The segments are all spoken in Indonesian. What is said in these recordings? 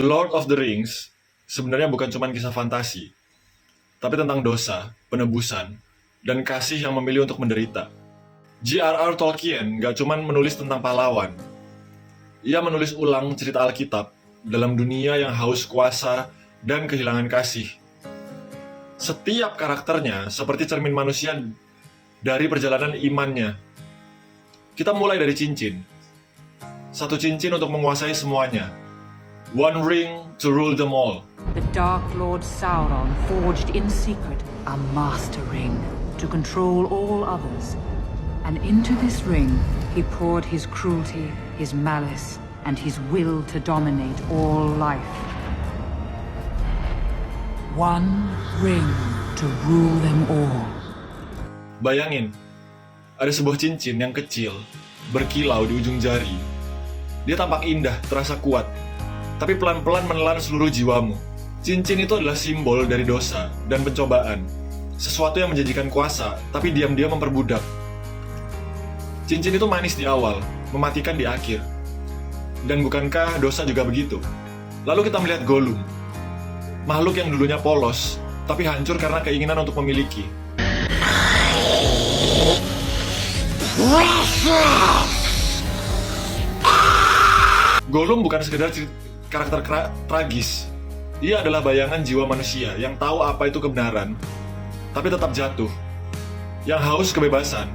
The Lord of the Rings sebenarnya bukan cuma kisah fantasi, tapi tentang dosa, penebusan, dan kasih yang memilih untuk menderita. J.R.R. Tolkien gak cuma menulis tentang pahlawan. Ia menulis ulang cerita Alkitab dalam dunia yang haus kuasa dan kehilangan kasih. Setiap karakternya seperti cermin manusia dari perjalanan imannya. Kita mulai dari cincin. Satu cincin untuk menguasai semuanya. One ring to rule them all. The Dark Lord Sauron forged in secret a master ring to control all others. And into this ring he poured his cruelty, his malice, and his will to dominate all life. One ring to rule them all. Bayangin, ada sebuah cincin yang kecil, berkilau di ujung jari. Dia tampak indah, terasa kuat, tapi pelan-pelan menelan seluruh jiwamu. Cincin itu adalah simbol dari dosa dan pencobaan. Sesuatu yang menjanjikan kuasa, tapi diam-diam memperbudak. Cincin itu manis di awal, mematikan di akhir. Dan bukankah dosa juga begitu? Lalu kita melihat Gollum, makhluk yang dulunya polos, tapi hancur karena keinginan untuk memiliki. Gollum bukan sekedar karakter tragis. Ia adalah bayangan jiwa manusia yang tahu apa itu kebenaran, tapi tetap jatuh. Yang haus kebebasan,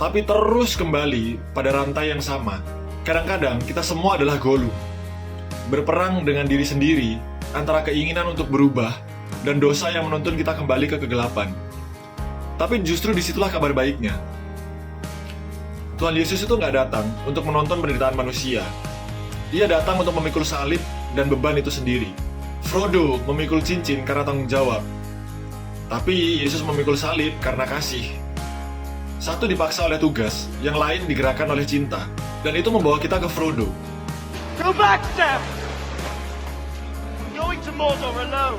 tapi terus kembali pada rantai yang sama. Kadang-kadang kita semua adalah Gollum, berperang dengan diri sendiri antara keinginan untuk berubah dan dosa yang menuntun kita kembali ke kegelapan. Tapi justru disitulah kabar baiknya. Tuhan Yesus itu nggak datang untuk menonton penderitaan manusia. Dia datang untuk memikul salib dan beban itu sendiri. Frodo memikul cincin karena tanggung jawab. Tapi Yesus memikul salib karena kasih. Satu dipaksa oleh tugas, yang lain digerakkan oleh cinta. Dan itu membawa kita ke Frodo. Go back, Sam! I'm going to Mordor alone.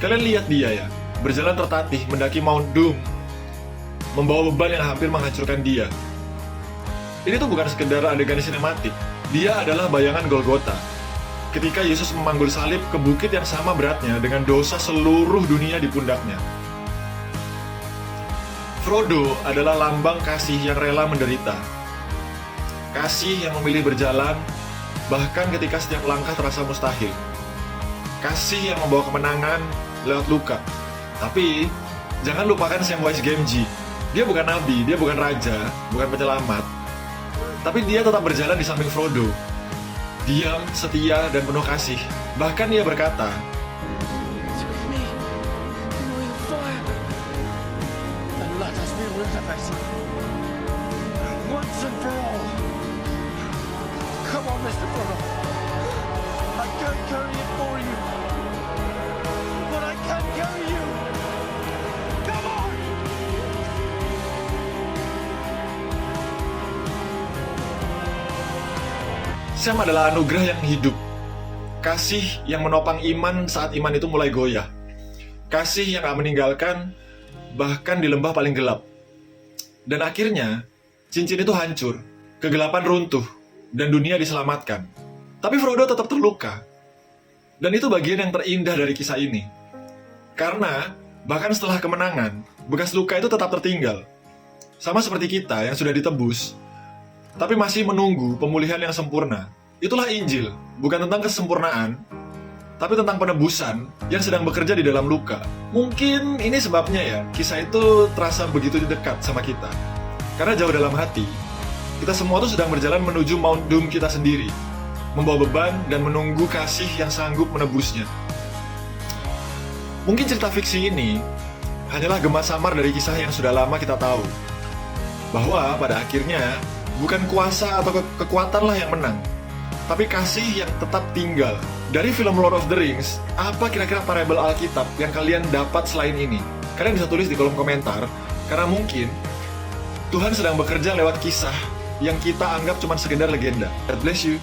Kalian lihat dia ya, berjalan tertatih mendaki Mount Doom, membawa beban yang hampir menghancurkan dia. Ini tuh bukan sekedar adegan sinematik. Dia adalah bayangan Golgota. Ketika Yesus memanggul salib ke bukit yang sama beratnya dengan dosa seluruh dunia di pundaknya. Frodo adalah lambang kasih yang rela menderita. Kasih yang memilih berjalan, bahkan ketika setiap langkah terasa mustahil. Kasih yang membawa kemenangan lewat luka. Tapi, jangan lupakan Samwise Gamgee. Dia bukan nabi, dia bukan raja, bukan penyelamat. Tapi dia tetap berjalan di samping Frodo. Diam, setia, dan penuh kasih. Bahkan dia berkata, It's with me. You know your fire. And let us be rid of it. Once and for all. Come on, Mr. Frodo. I can't carry it for you. But I can carry you. Come on! Sam adalah anugerah yang hidup. Kasih yang menopang iman saat iman itu mulai goyah. Kasih yang gak meninggalkan, bahkan di lembah paling gelap. Dan akhirnya, cincin itu hancur, kegelapan runtuh, dan dunia diselamatkan. Tapi Frodo tetap terluka. Dan itu bagian yang terindah dari kisah ini. Karena, bahkan setelah kemenangan, bekas luka itu tetap tertinggal. Sama seperti kita yang sudah ditebus, tapi masih menunggu pemulihan yang sempurna. Itulah Injil, bukan tentang kesempurnaan, tapi tentang penebusan yang sedang bekerja di dalam luka. Mungkin ini sebabnya ya, kisah itu terasa begitu dekat sama kita. Karena jauh dalam hati, kita semua tuh sedang berjalan menuju Mount Doom kita sendiri, membawa beban dan menunggu kasih yang sanggup menebusnya. Mungkin cerita fiksi ini hanyalah gema samar dari kisah yang sudah lama kita tahu, bahwa pada akhirnya bukan kuasa atau kekuatanlah yang menang, tapi kasih yang tetap tinggal. Dari film Lord of the Rings, apa kira-kira parabel Alkitab yang kalian dapat selain ini? Kalian bisa tulis di kolom komentar, karena mungkin Tuhan sedang bekerja lewat kisah yang kita anggap cuma sekedar legenda. God bless you.